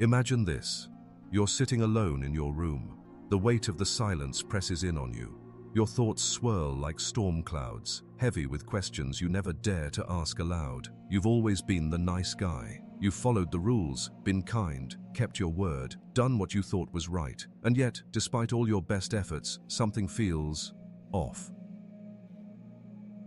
Imagine this. You're sitting alone in your room. The weight of the silence presses in on you. Your thoughts swirl like storm clouds, heavy with questions you never dare to ask aloud. You've always been the nice guy. You've followed the rules, been kind, kept your word, done what you thought was right. And yet, despite all your best efforts, something feels off.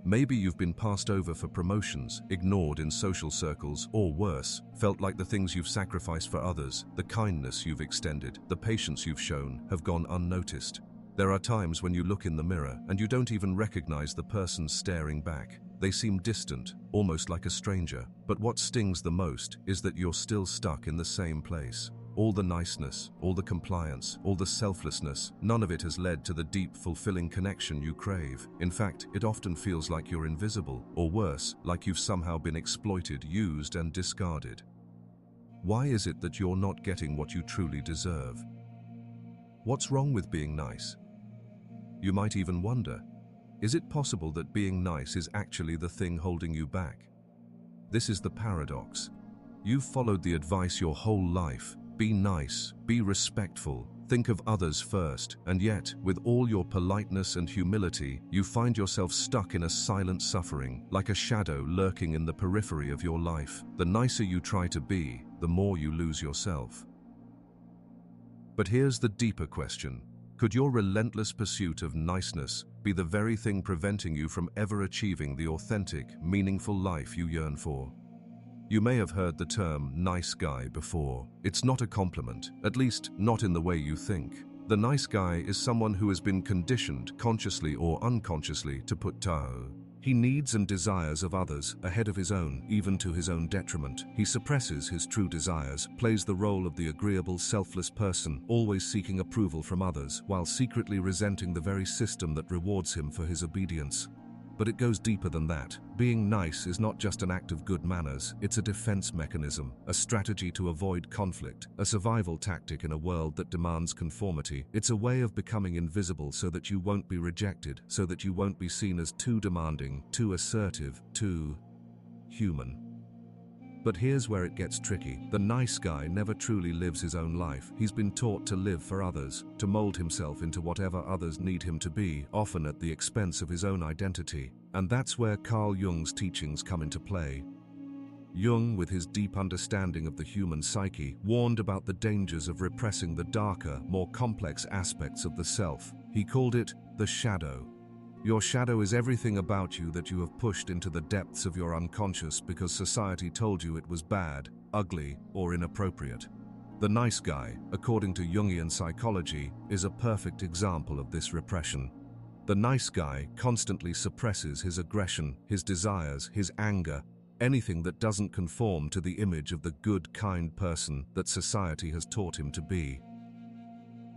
Maybe you've been passed over for promotions, ignored in social circles, or worse, felt like the things you've sacrificed for others, the kindness you've extended, the patience you've shown, have gone unnoticed. There are times when you look in the mirror and you don't even recognize the person staring back. They seem distant, almost like a stranger. But what stings the most is that you're still stuck in the same place. All the niceness, all the compliance, all the selflessness, none of it has led to the deep, fulfilling connection you crave. In fact, it often feels like you're invisible, or worse, like you've somehow been exploited, used, and discarded. Why is it that you're not getting what you truly deserve? What's wrong with being nice? You might even wonder, is it possible that being nice is actually the thing holding you back? This is the paradox. You've followed the advice your whole life. Be nice, be respectful, think of others first, and yet, with all your politeness and humility, you find yourself stuck in a silent suffering, like a shadow lurking in the periphery of your life. The nicer you try to be, the more you lose yourself. But here's the deeper question. Could your relentless pursuit of niceness be the very thing preventing you from ever achieving the authentic, meaningful life you yearn for? You may have heard the term nice guy before. It's not a compliment, at least not in the way you think. The nice guy is someone who has been conditioned, consciously or unconsciously, to put Tao. He needs and desires of others ahead of his own, even to his own detriment. He suppresses his true desires, plays the role of the agreeable, selfless person, always seeking approval from others, while secretly resenting the very system that rewards him for his obedience. But it goes deeper than that. Being nice is not just an act of good manners, it's a defense mechanism, a strategy to avoid conflict, a survival tactic in a world that demands conformity. It's a way of becoming invisible so that you won't be rejected, so that you won't be seen as too demanding, too assertive, too human. But here's where it gets tricky. The nice guy never truly lives his own life. He's been taught to live for others, to mold himself into whatever others need him to be, often at the expense of his own identity. And that's where Carl Jung's teachings come into play. Jung, with his deep understanding of the human psyche, warned about the dangers of repressing the darker, more complex aspects of the self. He called it the shadow. Your shadow is everything about you that you have pushed into the depths of your unconscious because society told you it was bad, ugly, or inappropriate. The nice guy, according to Jungian psychology, is a perfect example of this repression. The nice guy constantly suppresses his aggression, his desires, his anger, anything that doesn't conform to the image of the good, kind person that society has taught him to be.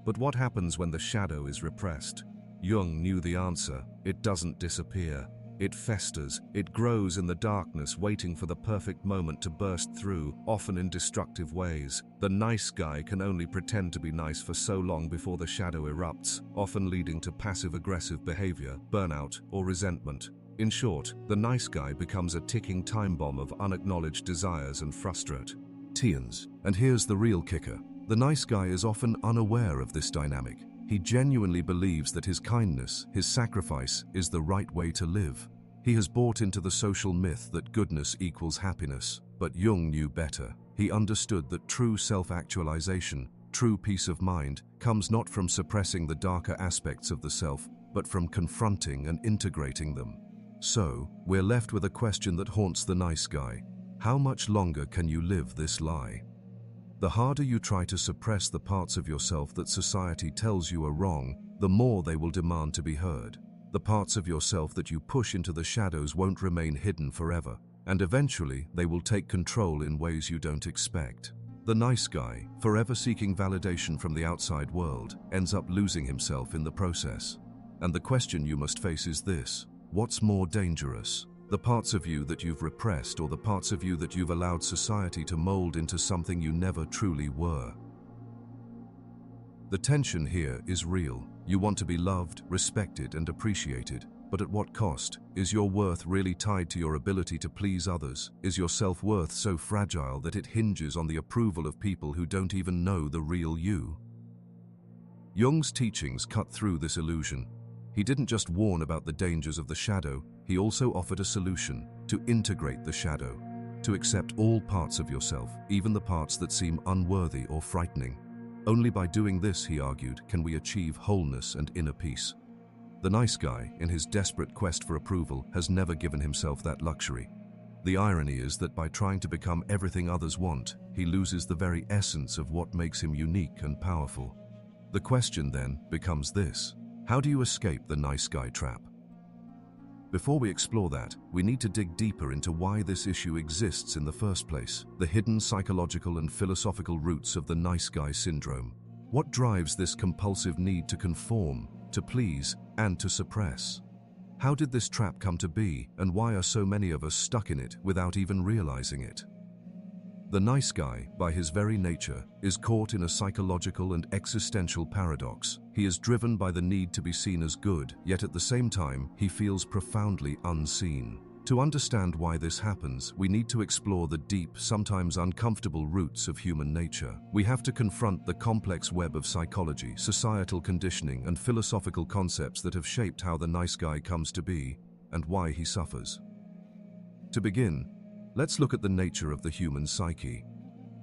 But what happens when the shadow is repressed? Jung knew the answer. It doesn't disappear. It festers. It grows in the darkness, waiting for the perfect moment to burst through, often in destructive ways. The nice guy can only pretend to be nice for so long before the shadow erupts, often leading to passive-aggressive behavior, burnout, or resentment. In short, the nice guy becomes a ticking time bomb of unacknowledged desires and frustrations. And here's the real kicker. The nice guy is often unaware of this dynamic. He genuinely believes that his kindness, his sacrifice, is the right way to live. He has bought into the social myth that goodness equals happiness. But Jung knew better. He understood that true self-actualization, true peace of mind, comes not from suppressing the darker aspects of the self, but from confronting and integrating them. So, we're left with a question that haunts the nice guy. How much longer can you live this lie? The harder you try to suppress the parts of yourself that society tells you are wrong, the more they will demand to be heard. The parts of yourself that you push into the shadows won't remain hidden forever, and eventually they will take control in ways you don't expect. The nice guy, forever seeking validation from the outside world, ends up losing himself in the process. And the question you must face is this: what's more dangerous? The parts of you that you've repressed, or the parts of you that you've allowed society to mold into something you never truly were? The tension here is real. You want to be loved, respected, and appreciated. But at what cost? Is your worth really tied to your ability to please others? Is your self-worth so fragile that it hinges on the approval of people who don't even know the real you? Jung's teachings cut through this illusion. He didn't just warn about the dangers of the shadow, he also offered a solution: to integrate the shadow, to accept all parts of yourself, even the parts that seem unworthy or frightening. Only by doing this, he argued, can we achieve wholeness and inner peace. The nice guy, in his desperate quest for approval, has never given himself that luxury. The irony is that by trying to become everything others want, he loses the very essence of what makes him unique and powerful. The question then becomes this: how do you escape the nice guy trap? Before we explore that, we need to dig deeper into why this issue exists in the first place, the hidden psychological and philosophical roots of the nice guy syndrome. What drives this compulsive need to conform, to please, and to suppress? How did this trap come to be, and why are so many of us stuck in it without even realizing it? The nice guy, by his very nature, is caught in a psychological and existential paradox. He is driven by the need to be seen as good, yet at the same time, he feels profoundly unseen. To understand why this happens, we need to explore the deep, sometimes uncomfortable roots of human nature. We have to confront the complex web of psychology, societal conditioning, and philosophical concepts that have shaped how the nice guy comes to be, and why he suffers. To begin, let's look at the nature of the human psyche.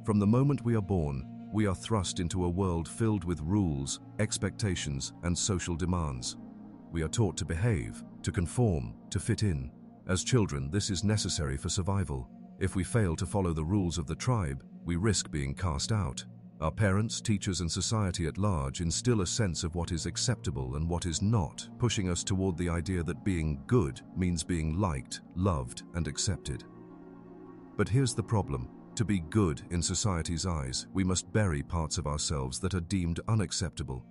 From the moment we are born, we are thrust into a world filled with rules, expectations, and social demands. We are taught to behave, to conform, to fit in. As children, this is necessary for survival. If we fail to follow the rules of the tribe, we risk being cast out. Our parents, teachers, and society at large instill a sense of what is acceptable and what is not, pushing us toward the idea that being good means being liked, loved, and accepted. But here's the problem. To be good in society's eyes, we must bury parts of ourselves that are deemed unacceptable.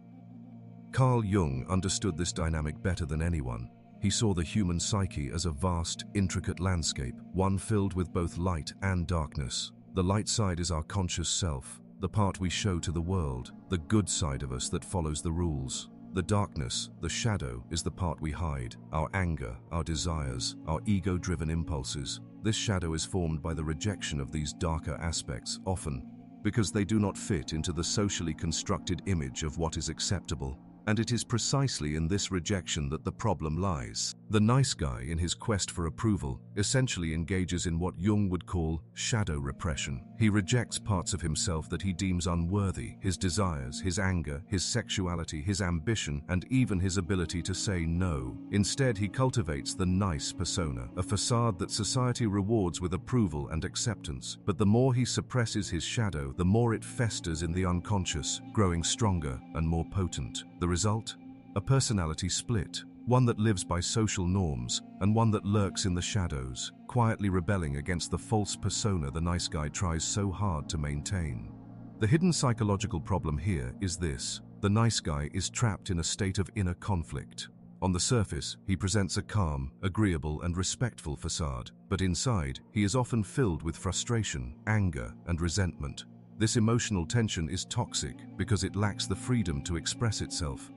Carl Jung understood this dynamic better than anyone. He saw the human psyche as a vast, intricate landscape, one filled with both light and darkness. The light side is our conscious self, the part we show to the world, the good side of us that follows the rules. The darkness, the shadow, is the part we hide, our anger, our desires, our ego-driven impulses. This shadow is formed by the rejection of these darker aspects, often because they do not fit into the socially constructed image of what is acceptable. And it is precisely in this rejection that the problem lies. The nice guy, in his quest for approval, essentially engages in what Jung would call shadow repression. He rejects parts of himself that he deems unworthy: his desires, his anger, his sexuality, his ambition, and even his ability to say no. Instead, he cultivates the nice persona, a facade that society rewards with approval and acceptance. But the more he suppresses his shadow, the more it festers in the unconscious, growing stronger and more potent. The result? A personality split, one that lives by social norms and one that lurks in the shadows, quietly rebelling against the false persona the nice guy tries so hard to maintain. The hidden psychological problem here is this: the nice guy is trapped in a state of inner conflict. On the surface, he presents a calm, agreeable, and respectful facade, but inside, he is often filled with frustration, anger, and resentment. This emotional tension is toxic because it lacks the freedom to express itself.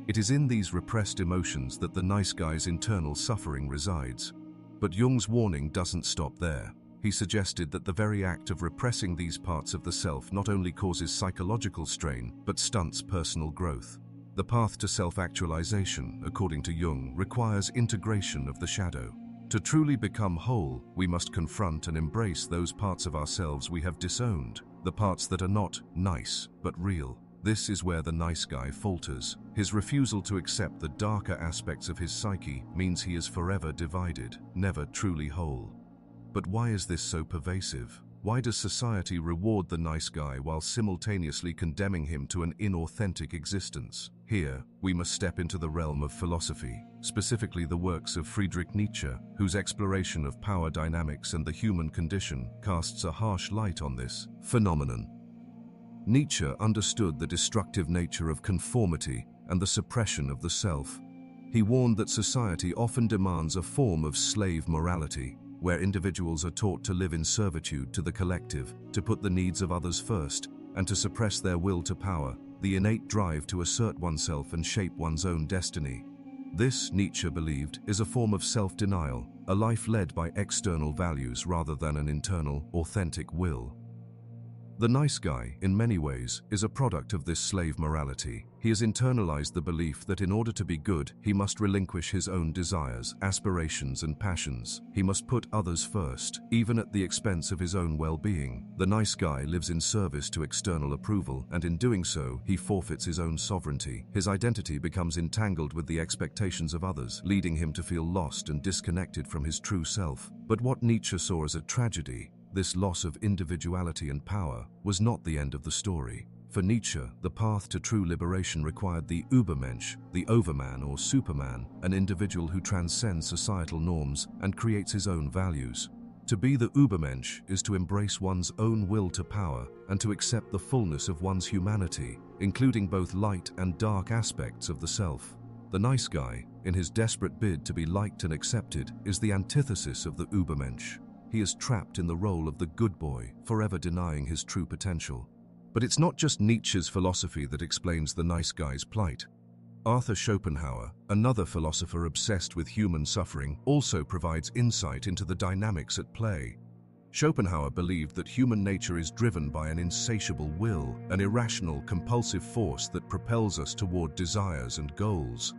It is in these repressed emotions that the nice guy's internal suffering resides. But Jung's warning doesn't stop there. He suggested that the very act of repressing these parts of the self not only causes psychological strain, but stunts personal growth. The path to self-actualization, according to Jung, requires integration of the shadow. To truly become whole, we must confront and embrace those parts of ourselves we have disowned, the parts that are not nice, but real. This is where the nice guy falters. His refusal to accept the darker aspects of his psyche means he is forever divided, never truly whole. But why is this so pervasive? Why does society reward the nice guy while simultaneously condemning him to an inauthentic existence? Here, we must step into the realm of philosophy, specifically the works of Friedrich Nietzsche, whose exploration of power dynamics and the human condition casts a harsh light on this phenomenon. Nietzsche understood the destructive nature of conformity and the suppression of the self. He warned that society often demands a form of slave morality, where individuals are taught to live in servitude to the collective, to put the needs of others first, and to suppress their will to power, the innate drive to assert oneself and shape one's own destiny. This, Nietzsche believed, is a form of self-denial, a life led by external values rather than an internal, authentic will. The nice guy, in many ways, is a product of this slave morality. He has internalized the belief that in order to be good, he must relinquish his own desires, aspirations, and passions. He must put others first, even at the expense of his own well-being. The nice guy lives in service to external approval, and in doing so, he forfeits his own sovereignty. His identity becomes entangled with the expectations of others, leading him to feel lost and disconnected from his true self. But what Nietzsche saw as a tragedy, this loss of individuality and power, was not the end of the story. For Nietzsche, the path to true liberation required the Übermensch, the overman or superman, an individual who transcends societal norms and creates his own values. To be the Übermensch is to embrace one's own will to power and to accept the fullness of one's humanity, including both light and dark aspects of the self. The nice guy, in his desperate bid to be liked and accepted, is the antithesis of the Übermensch. He is trapped in the role of the good boy, forever denying his true potential. But it's not just Nietzsche's philosophy that explains the nice guy's plight. Arthur Schopenhauer, another philosopher obsessed with human suffering, also provides insight into the dynamics at play. Schopenhauer believed that human nature is driven by an insatiable will, an irrational, compulsive force that propels us toward desires and goals.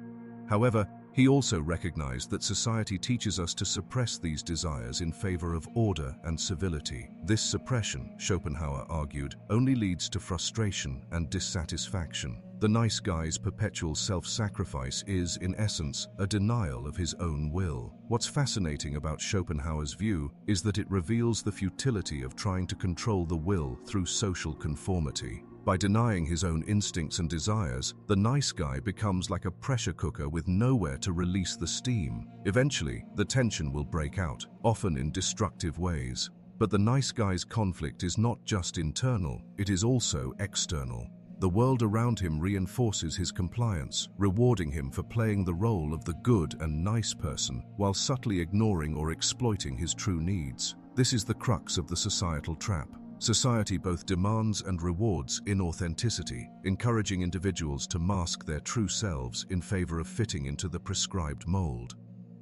However, he also recognized that society teaches us to suppress these desires in favor of order and civility. This suppression, Schopenhauer argued, only leads to frustration and dissatisfaction. The nice guy's perpetual self-sacrifice is, in essence, a denial of his own will. What's fascinating about Schopenhauer's view is that it reveals the futility of trying to control the will through social conformity. By denying his own instincts and desires, the nice guy becomes like a pressure cooker with nowhere to release the steam. Eventually, the tension will break out, often in destructive ways. But the nice guy's conflict is not just internal, it is also external. The world around him reinforces his compliance, rewarding him for playing the role of the good and nice person, while subtly ignoring or exploiting his true needs. This is the crux of the societal trap. Society both demands and rewards inauthenticity, encouraging individuals to mask their true selves in favor of fitting into the prescribed mold.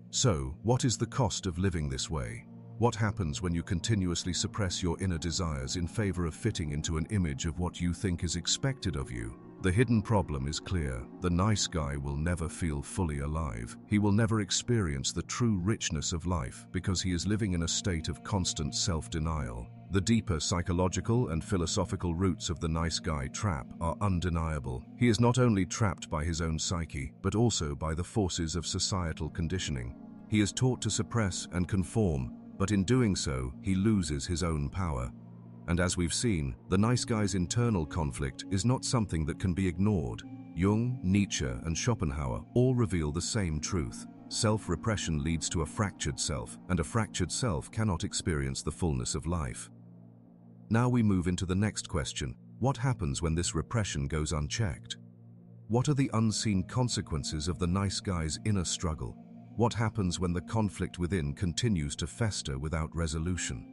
So, what is the cost of living this way? What happens when you continuously suppress your inner desires in favor of fitting into an image of what you think is expected of you? The hidden problem is clear. The nice guy will never feel fully alive. He will never experience the true richness of life because he is living in a state of constant self-denial. The deeper psychological and philosophical roots of the nice guy trap are undeniable. He is not only trapped by his own psyche, but also by the forces of societal conditioning. He is taught to suppress and conform, but in doing so, he loses his own power. And as we've seen, the nice guy's internal conflict is not something that can be ignored. Jung, Nietzsche, and Schopenhauer all reveal the same truth. Self-repression leads to a fractured self, and a fractured self cannot experience the fullness of life. Now we move into the next question. What happens when this repression goes unchecked? What are the unseen consequences of the nice guy's inner struggle? What happens when the conflict within continues to fester without resolution?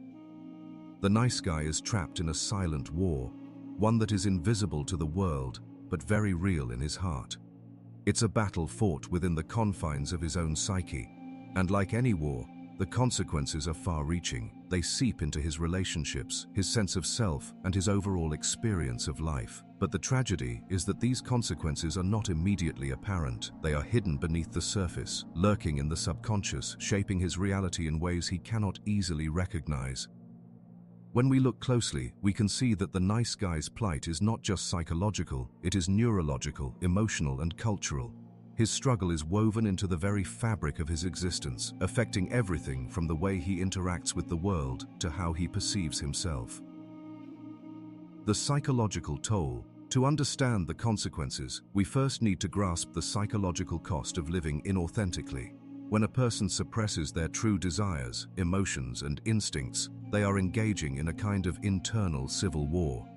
The nice guy is trapped in a silent war, one that is invisible to the world, but very real in his heart. It's a battle fought within the confines of his own psyche, and like any war, the consequences are far-reaching. They seep into his relationships, his sense of self, and his overall experience of life. But the tragedy is that these consequences are not immediately apparent. They are hidden beneath the surface, lurking in the subconscious, shaping his reality in ways he cannot easily recognize. When we look closely, we can see that the nice guy's plight is not just psychological, it is neurological, emotional, and cultural. His struggle is woven into the very fabric of his existence, affecting everything from the way he interacts with the world to how he perceives himself. The psychological toll. To understand the consequences, we first need to grasp the psychological cost of living inauthentically. When a person suppresses their true desires, emotions, and instincts, they are engaging in a kind of internal civil war.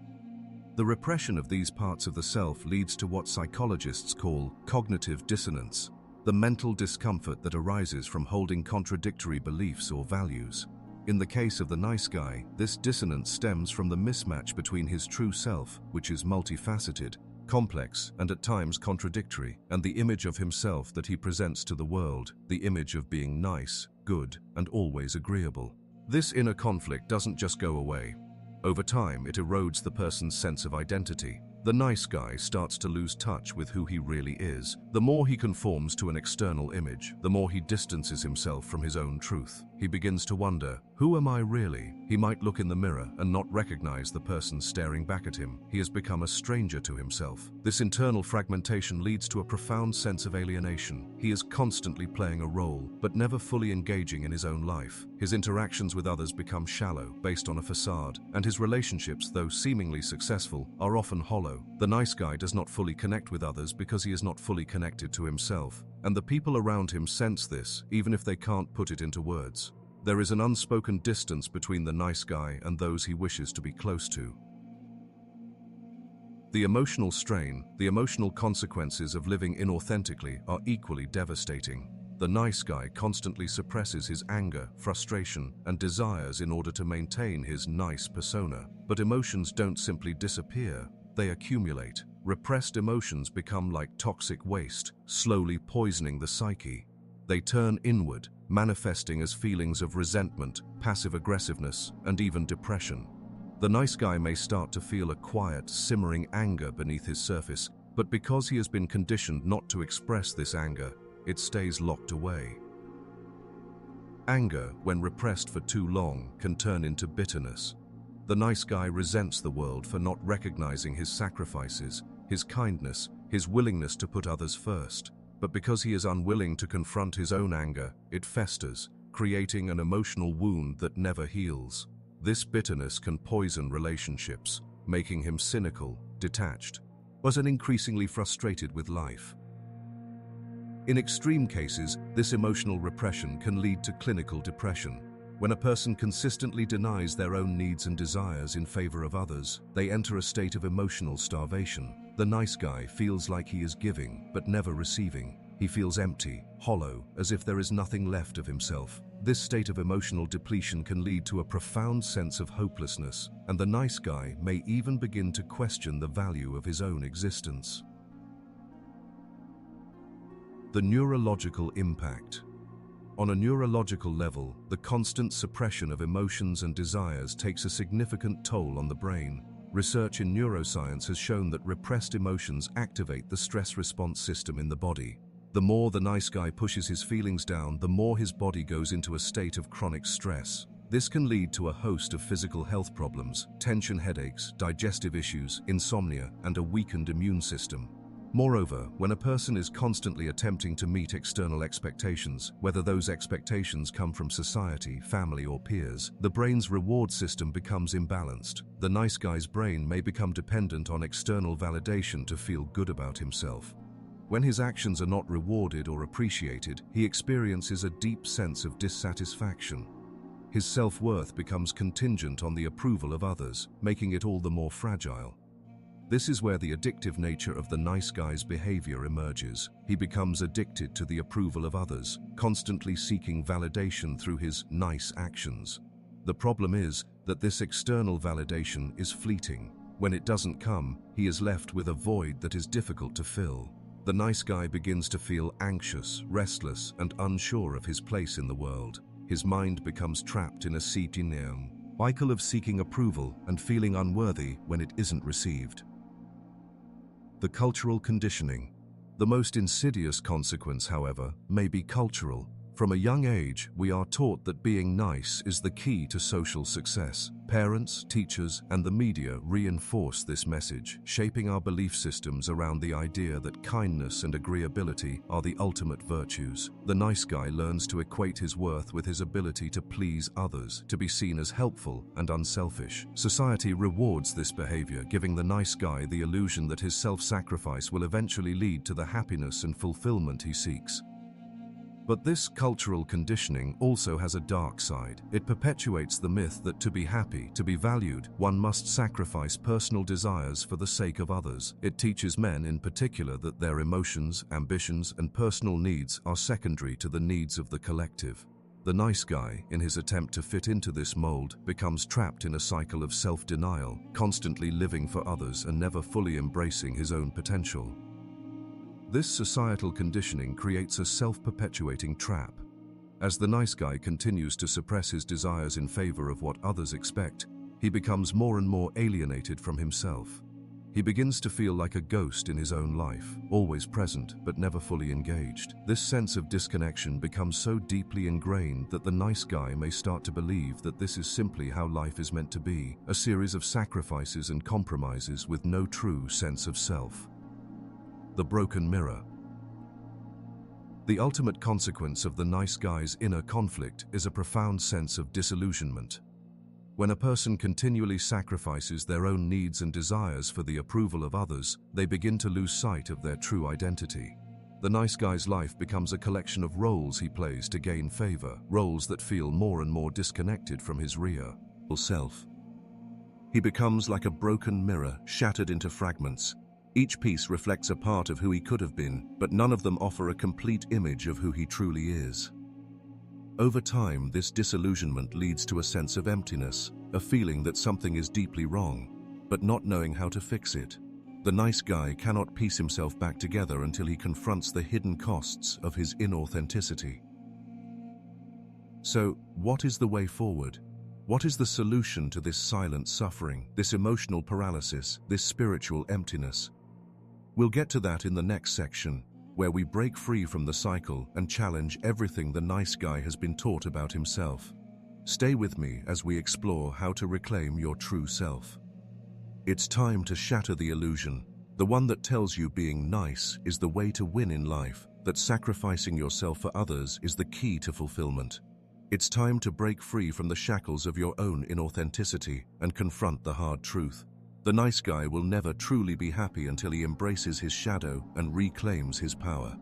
The repression of these parts of the self leads to what psychologists call cognitive dissonance, the mental discomfort that arises from holding contradictory beliefs or values. In the case of the nice guy, this dissonance stems from the mismatch between his true self, which is multifaceted, complex and at times contradictory, and the image of himself that he presents to the world, the image of being nice, good, and always agreeable. This inner conflict doesn't just go away. Over time, it erodes the person's sense of identity. The nice guy starts to lose touch with who he really is. The more he conforms to an external image, the more he distances himself from his own truth. He begins to wonder, who am I really? He might look in the mirror and not recognize the person staring back at him. He has become a stranger to himself. This internal fragmentation leads to a profound sense of alienation. He is constantly playing a role, but never fully engaging in his own life. His interactions with others become shallow, based on a facade, and his relationships, though seemingly successful, are often hollow. The nice guy does not fully connect with others because he is not fully connected to himself, and the people around him sense this, even if they can't put it into words. There is an unspoken distance between the nice guy and those he wishes to be close to. The emotional strain, the emotional consequences of living inauthentically are equally devastating. The nice guy constantly suppresses his anger, frustration, and desires in order to maintain his nice persona. But emotions don't simply disappear, they accumulate. Repressed emotions become like toxic waste, slowly poisoning the psyche. They turn inward, manifesting as feelings of resentment, passive aggressiveness, and even depression. The nice guy may start to feel a quiet, simmering anger beneath his surface, but because he has been conditioned not to express this anger, it stays locked away. Anger, when repressed for too long, can turn into bitterness. The nice guy resents the world for not recognizing his sacrifices, his kindness, his willingness to put others first. But because he is unwilling to confront his own anger, it festers, creating an emotional wound that never heals. This bitterness can poison relationships, making him cynical, detached, and increasingly frustrated with life. In extreme cases, this emotional repression can lead to clinical depression. When a person consistently denies their own needs and desires in favor of others, they enter a state of emotional starvation. The nice guy feels like he is giving, but never receiving. He feels empty, hollow, as if there is nothing left of himself. This state of emotional depletion can lead to a profound sense of hopelessness, and the nice guy may even begin to question the value of his own existence. The neurological impact. On a neurological level, the constant suppression of emotions and desires takes a significant toll on the brain. Research in neuroscience has shown that repressed emotions activate the stress response system in the body. The more the nice guy pushes his feelings down, the more his body goes into a state of chronic stress. This can lead to a host of physical health problems, tension headaches, digestive issues, insomnia, and a weakened immune system. Moreover, when a person is constantly attempting to meet external expectations, whether those expectations come from society, family, or peers, the brain's reward system becomes imbalanced. The nice guy's brain may become dependent on external validation to feel good about himself. When his actions are not rewarded or appreciated, he experiences a deep sense of dissatisfaction. His self-worth becomes contingent on the approval of others, making it all the more fragile. This is where the addictive nature of the nice guy's behavior emerges. He becomes addicted to the approval of others, constantly seeking validation through his nice actions. The problem is that this external validation is fleeting. When it doesn't come, he is left with a void that is difficult to fill. The nice guy begins to feel anxious, restless, and unsure of his place in the world. His mind becomes trapped in a cycle of seeking approval and feeling unworthy when it isn't received. The cultural conditioning. The most insidious consequence, however, may be cultural. From a young age, we are taught that being nice is the key to social success. Parents, teachers, and the media reinforce this message, shaping our belief systems around the idea that kindness and agreeability are the ultimate virtues. The nice guy learns to equate his worth with his ability to please others, to be seen as helpful and unselfish. Society rewards this behavior, giving the nice guy the illusion that his self-sacrifice will eventually lead to the happiness and fulfillment he seeks. But this cultural conditioning also has a dark side. It perpetuates the myth that to be happy, to be valued, one must sacrifice personal desires for the sake of others. It teaches men in particular that their emotions, ambitions, and personal needs are secondary to the needs of the collective. The nice guy, in his attempt to fit into this mold, becomes trapped in a cycle of self-denial, constantly living for others and never fully embracing his own potential. This societal conditioning creates a self-perpetuating trap. As the nice guy continues to suppress his desires in favor of what others expect, he becomes more and more alienated from himself. He begins to feel like a ghost in his own life, always present but never fully engaged. This sense of disconnection becomes so deeply ingrained that the nice guy may start to believe that this is simply how life is meant to be, a series of sacrifices and compromises with no true sense of self. The broken mirror. The ultimate consequence of the nice guy's inner conflict is a profound sense of disillusionment. When a person continually sacrifices their own needs and desires for the approval of others, they begin to lose sight of their true identity. The nice guy's life becomes a collection of roles he plays to gain favor, roles that feel more and more disconnected from his real self. He becomes like a broken mirror, shattered into fragments. Each piece reflects a part of who he could have been, but none of them offer a complete image of who he truly is. Over time, this disillusionment leads to a sense of emptiness, a feeling that something is deeply wrong, but not knowing how to fix it. The nice guy cannot piece himself back together until he confronts the hidden costs of his inauthenticity. So, what is the way forward? What is the solution to this silent suffering, this emotional paralysis, this spiritual emptiness? We'll get to that in the next section, where we break free from the cycle and challenge everything the nice guy has been taught about himself. Stay with me as we explore how to reclaim your true self. It's time to shatter the illusion, the one that tells you being nice is the way to win in life, that sacrificing yourself for others is the key to fulfillment. It's time to break free from the shackles of your own inauthenticity and confront the hard truth. The nice guy will never truly be happy until he embraces his shadow and reclaims his power.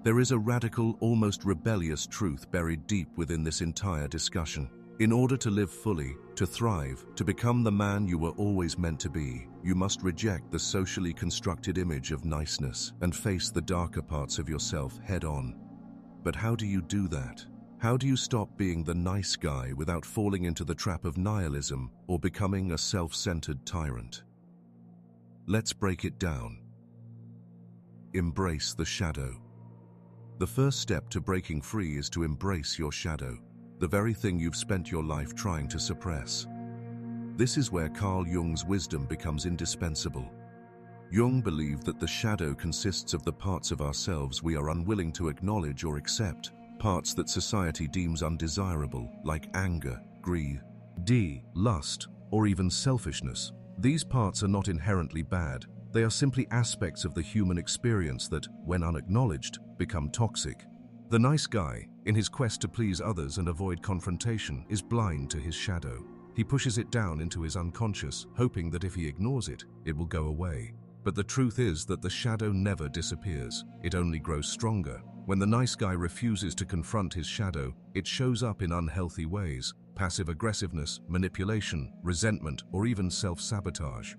There is a radical, almost rebellious truth buried deep within this entire discussion. In order to live fully, to thrive, to become the man you were always meant to be, you must reject the socially constructed image of niceness and face the darker parts of yourself head-on. But how do you do that? How do you stop being the nice guy without falling into the trap of nihilism or becoming a self-centered tyrant? Let's break it down. Embrace the shadow. The first step to breaking free is to embrace your shadow, the very thing you've spent your life trying to suppress. This is where Carl Jung's wisdom becomes indispensable. Jung believed that the shadow consists of the parts of ourselves we are unwilling to acknowledge or accept, parts that society deems undesirable, like anger, greed, lust, or even selfishness. These parts are not inherently bad. They are simply aspects of the human experience that, when unacknowledged, become toxic. The nice guy, in his quest to please others and avoid confrontation, is blind to his shadow. He pushes it down into his unconscious, hoping that if he ignores it, it will go away. But the truth is that the shadow never disappears. It only grows stronger. When the nice guy refuses to confront his shadow, it shows up in unhealthy ways: passive aggressiveness, manipulation, resentment, or even self-sabotage.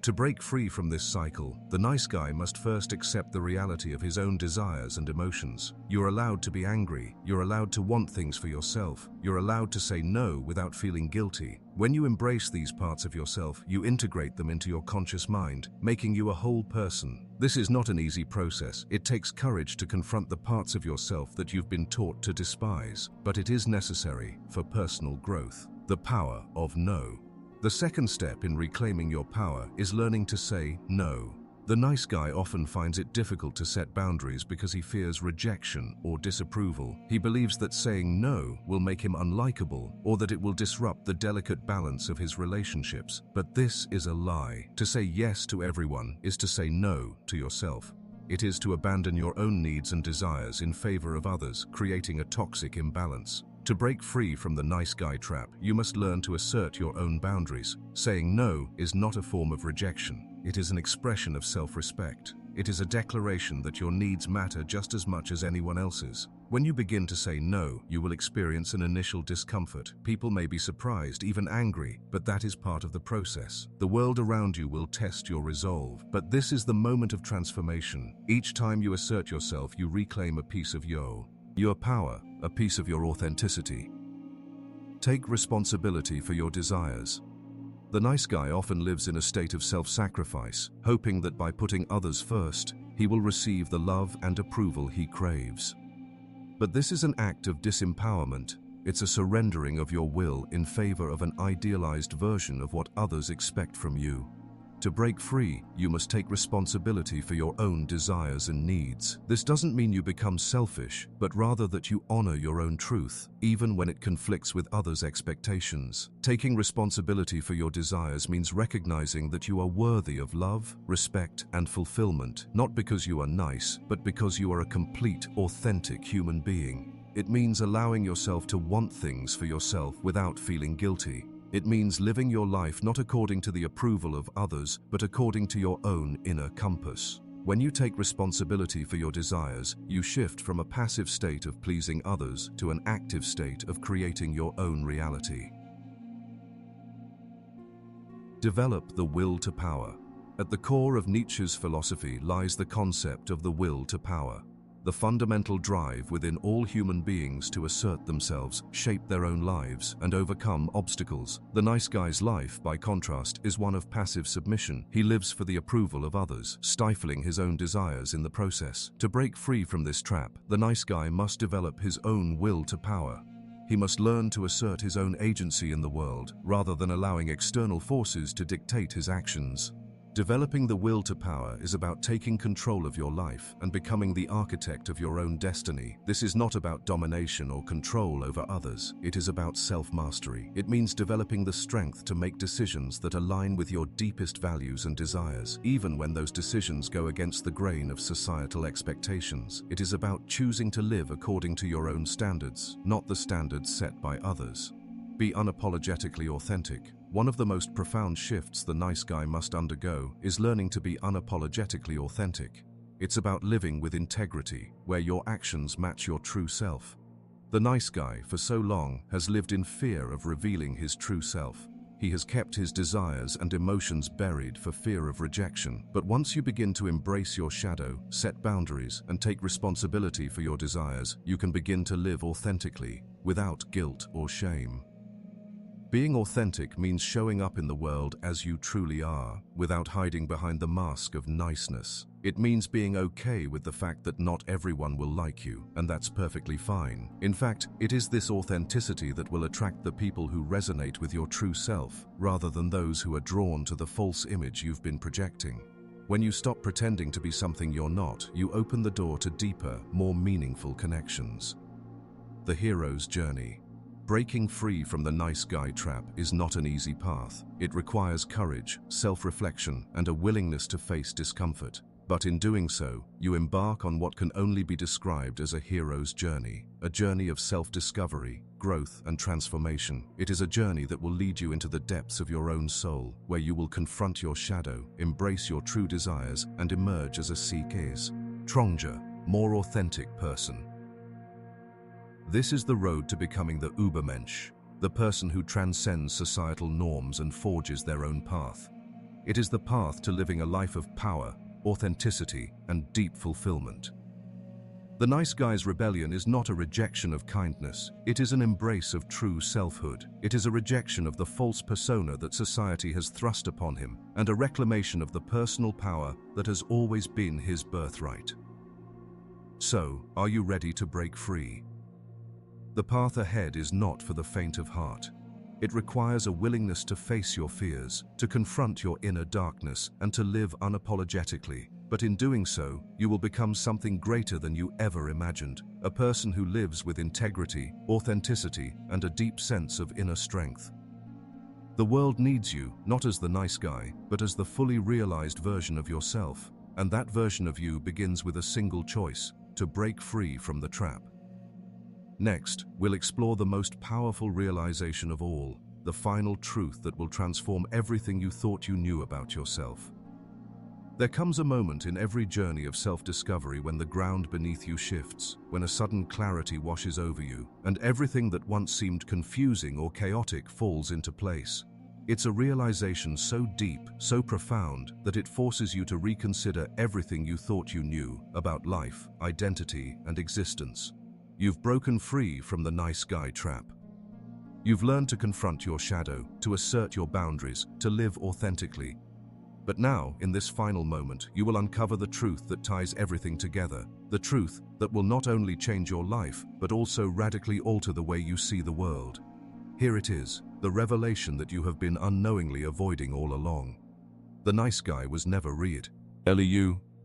To break free from this cycle, the nice guy must first accept the reality of his own desires and emotions. You're allowed to be angry. You're allowed to want things for yourself. You're allowed to say no without feeling guilty. When you embrace these parts of yourself, you integrate them into your conscious mind, making you a whole person. This is not an easy process. It takes courage to confront the parts of yourself that you've been taught to despise, but it is necessary for personal growth. The power of no. The second step in reclaiming your power is learning to say no. The nice guy often finds it difficult to set boundaries because he fears rejection or disapproval. He believes that saying no will make him unlikable or that it will disrupt the delicate balance of his relationships. But this is a lie. To say yes to everyone is to say no to yourself. It is to abandon your own needs and desires in favor of others, creating a toxic imbalance. To break free from the nice guy trap, you must learn to assert your own boundaries. Saying no is not a form of rejection. It is an expression of self-respect. It is a declaration that your needs matter just as much as anyone else's. When you begin to say no, you will experience an initial discomfort. People may be surprised, even angry, but that is part of the process. The world around you will test your resolve, but this is the moment of transformation. Each time you assert yourself, you reclaim a piece of your power. a piece of your authenticity. Take responsibility for your desires. The nice guy often lives in a state of self-sacrifice, hoping that by putting others first, he will receive the love and approval he craves. But this is an act of disempowerment. It's a surrendering of your will in favor of an idealized version of what others expect from you. To break free, you must take responsibility for your own desires and needs. This doesn't mean you become selfish, but rather that you honor your own truth, even when it conflicts with others' expectations. Taking responsibility for your desires means recognizing that you are worthy of love, respect, and fulfillment, not because you are nice, but because you are a complete, authentic human being. It means allowing yourself to want things for yourself without feeling guilty. It means living your life not according to the approval of others, but according to your own inner compass. When you take responsibility for your desires, you shift from a passive state of pleasing others to an active state of creating your own reality. Develop the will to power. At the core of Nietzsche's philosophy lies the concept of the will to power. The fundamental drive within all human beings to assert themselves, shape their own lives, and overcome obstacles. The nice guy's life, by contrast, is one of passive submission. He lives for the approval of others, stifling his own desires in the process. To break free from this trap, the nice guy must develop his own will to power. He must learn to assert his own agency in the world, rather than allowing external forces to dictate his actions. Developing the will to power is about taking control of your life and becoming the architect of your own destiny. This is not about domination or control over others. It is about self-mastery. It means developing the strength to make decisions that align with your deepest values and desires, even when those decisions go against the grain of societal expectations. It is about choosing to live according to your own standards, not the standards set by others. Be unapologetically authentic. One of the most profound shifts the nice guy must undergo is learning to be unapologetically authentic. It's about living with integrity, where your actions match your true self. The nice guy, for so long, has lived in fear of revealing his true self. He has kept his desires and emotions buried for fear of rejection. But once you begin to embrace your shadow, set boundaries, and take responsibility for your desires, you can begin to live authentically, without guilt or shame. Being authentic means showing up in the world as you truly are, without hiding behind the mask of niceness. It means being okay with the fact that not everyone will like you, and that's perfectly fine. In fact, it is this authenticity that will attract the people who resonate with your true self, rather than those who are drawn to the false image you've been projecting. When you stop pretending to be something you're not, you open the door to deeper, more meaningful connections. The hero's journey. Breaking free from the nice guy trap is not an easy path. It requires courage, self-reflection, and a willingness to face discomfort. But in doing so, you embark on what can only be described as a hero's journey, a journey of self-discovery, growth, and transformation. It is a journey that will lead you into the depths of your own soul, where you will confront your shadow, embrace your true desires, and emerge as a psyche, more authentic person. This is the road to becoming the Übermensch, the person who transcends societal norms and forges their own path. It is the path to living a life of power, authenticity, and deep fulfillment. The nice guy's rebellion is not a rejection of kindness. It is an embrace of true selfhood. It is a rejection of the false persona that society has thrust upon him, and a reclamation of the personal power that has always been his birthright. So, are you ready to break free? The path ahead is not for the faint of heart. It requires a willingness to face your fears, to confront your inner darkness, and to live unapologetically. But in doing so, you will become something greater than you ever imagined, a person who lives with integrity, authenticity, and a deep sense of inner strength. The world needs you, not as the nice guy, but as the fully realized version of yourself. And that version of you begins with a single choice: to break free from the trap. Next, we'll explore the most powerful realization of all, the final truth that will transform everything you thought you knew about yourself. There comes a moment in every journey of self-discovery when the ground beneath you shifts, when a sudden clarity washes over you, and everything that once seemed confusing or chaotic falls into place. It's a realization so deep, so profound, that it forces you to reconsider everything you thought you knew about life, identity, and existence. You've broken free from the nice guy trap. You've learned to confront your shadow, to assert your boundaries, to live authentically. But now, in this final moment, you will uncover the truth that ties everything together, the truth that will not only change your life, but also radically alter the way you see the world. Here it is, the revelation that you have been unknowingly avoiding all along. The nice guy was never real.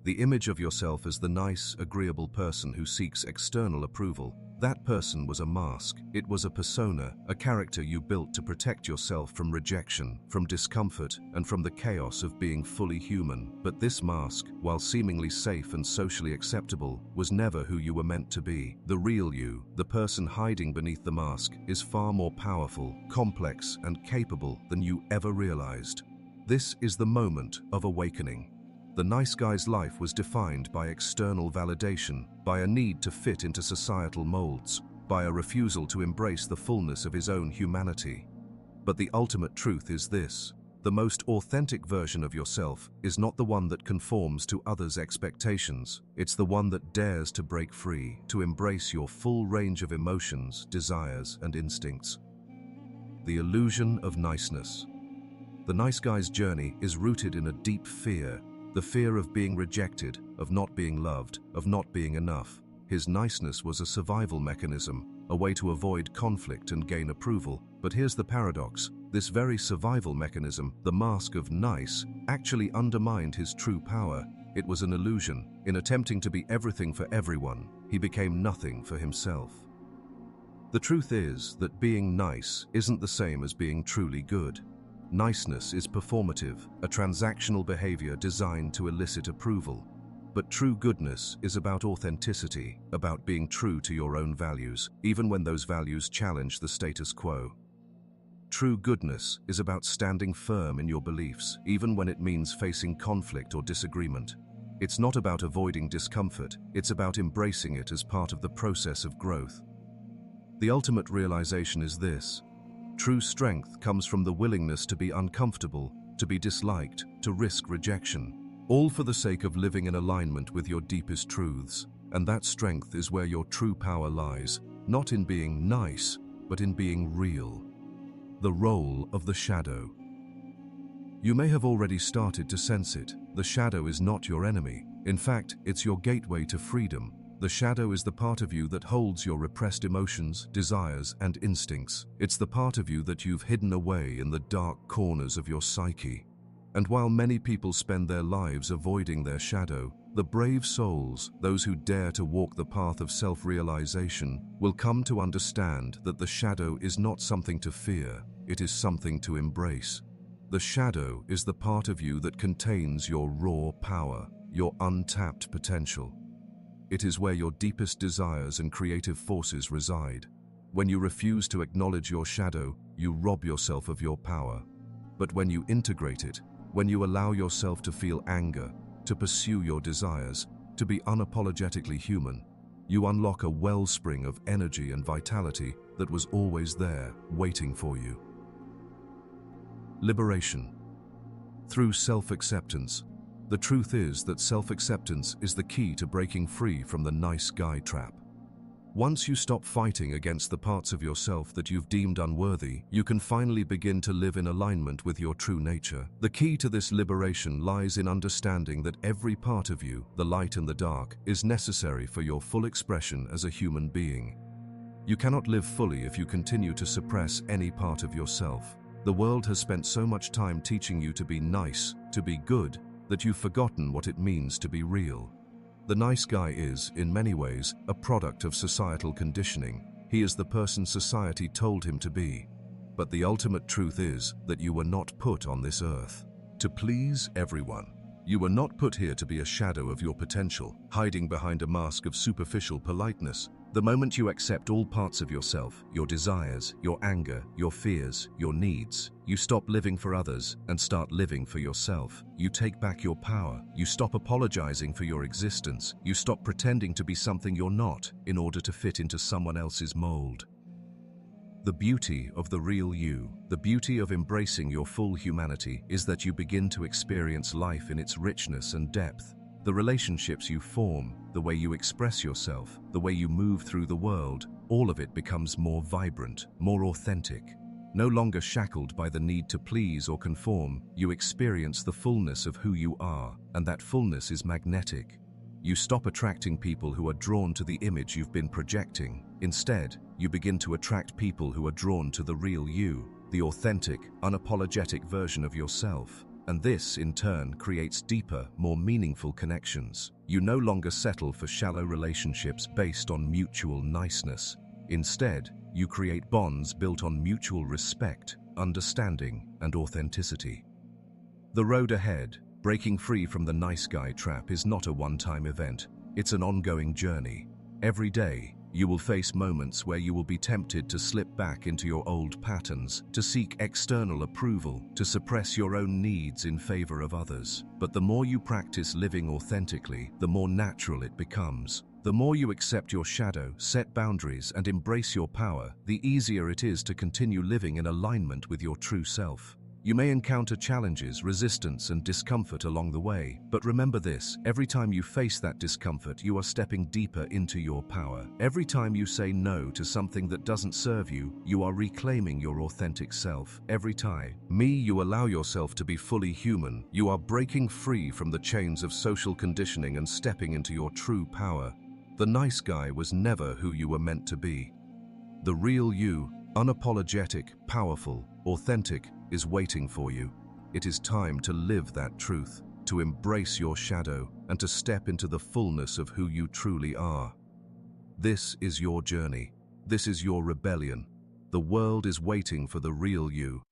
The image of yourself as the nice, agreeable person who seeks external approval. That person was a mask. It was a persona, a character you built to protect yourself from rejection, from discomfort, and from the chaos of being fully human. But this mask, while seemingly safe and socially acceptable, was never who you were meant to be. The real you, the person hiding beneath the mask, is far more powerful, complex, and capable than you ever realized. This is the moment of awakening. The nice guy's life was defined by external validation, by a need to fit into societal molds, by a refusal to embrace the fullness of his own humanity. But the ultimate truth is this: the most authentic version of yourself is not the one that conforms to others' expectations. It's the one that dares to break free, to embrace your full range of emotions, desires, and instincts. The illusion of niceness. The nice guy's journey is rooted in a deep fear. The fear of being rejected, of not being loved, of not being enough. His niceness was a survival mechanism, a way to avoid conflict and gain approval. But here's the paradox: this very survival mechanism, the mask of nice, actually undermined his true power. It was an illusion. In attempting to be everything for everyone, he became nothing for himself. The truth is that being nice isn't the same as being truly good. Niceness is performative, a transactional behavior designed to elicit approval. But true goodness is about authenticity, about being true to your own values, even when those values challenge the status quo. True goodness is about standing firm in your beliefs, even when it means facing conflict or disagreement. It's not about avoiding discomfort, it's about embracing it as part of the process of growth. The ultimate realization is this: true strength comes from the willingness to be uncomfortable, to be disliked, to risk rejection, all for the sake of living in alignment with your deepest truths. And that strength is where your true power lies, not in being nice, but in being real. The role of the shadow. You may have already started to sense it. The shadow is not your enemy. In fact, it's your gateway to freedom. The shadow is the part of you that holds your repressed emotions, desires, and instincts. It's the part of you that you've hidden away in the dark corners of your psyche. And while many people spend their lives avoiding their shadow, the brave souls, those who dare to walk the path of self-realization, will come to understand that the shadow is not something to fear, it is something to embrace. The shadow is the part of you that contains your raw power, your untapped potential. It is where your deepest desires and creative forces reside. When you refuse to acknowledge your shadow, you rob yourself of your power. But when you integrate it, when you allow yourself to feel anger, to pursue your desires, to be unapologetically human, you unlock a wellspring of energy and vitality that was always there, waiting for you. Liberation. Through self-acceptance. The truth is that self-acceptance is the key to breaking free from the nice guy trap. Once you stop fighting against the parts of yourself that you've deemed unworthy, you can finally begin to live in alignment with your true nature. The key to this liberation lies in understanding that every part of you, the light and the dark, is necessary for your full expression as a human being. You cannot live fully if you continue to suppress any part of yourself. The world has spent so much time teaching you to be nice, to be good, that you've forgotten what it means to be real. The nice guy is, in many ways, a product of societal conditioning. He is the person society told him to be. But the ultimate truth is that you were not put on this earth to please everyone. You were not put here to be a shadow of your potential, hiding behind a mask of superficial politeness. The moment you accept all parts of yourself, your desires, your anger, your fears, your needs, you stop living for others and start living for yourself. You take back your power. You stop apologizing for your existence. You stop pretending to be something you're not in order to fit into someone else's mold. The beauty of the real you, the beauty of embracing your full humanity, is that you begin to experience life in its richness and depth. The relationships you form, the way you express yourself, the way you move through the world, all of it becomes more vibrant, more authentic. No longer shackled by the need to please or conform, you experience the fullness of who you are, and that fullness is magnetic. You stop attracting people who are drawn to the image you've been projecting. Instead, you begin to attract people who are drawn to the real you, the authentic, unapologetic version of yourself. And this, in turn, creates deeper, more meaningful connections. You no longer settle for shallow relationships based on mutual niceness. Instead, you create bonds built on mutual respect, understanding, and authenticity. The road ahead, breaking free from the nice guy trap, is not a one-time event. It's an ongoing journey. Every day, you will face moments where you will be tempted to slip back into your old patterns, to seek external approval, to suppress your own needs in favor of others. But the more you practice living authentically, the more natural it becomes. The more you accept your shadow, set boundaries, and embrace your power, the easier it is to continue living in alignment with your true self. You may encounter challenges, resistance, and discomfort along the way, but remember this: every time you face that discomfort, you are stepping deeper into your power. Every time you say no to something that doesn't serve you, you are reclaiming your authentic self. Every time you allow yourself to be fully human, you are breaking free from the chains of social conditioning and stepping into your true power. The nice guy was never who you were meant to be. The real you, unapologetic, powerful, authentic, is waiting for you. It is time to live that truth, to embrace your shadow, and to step into the fullness of who you truly are. This is your journey. This is your rebellion. The world is waiting for the real you.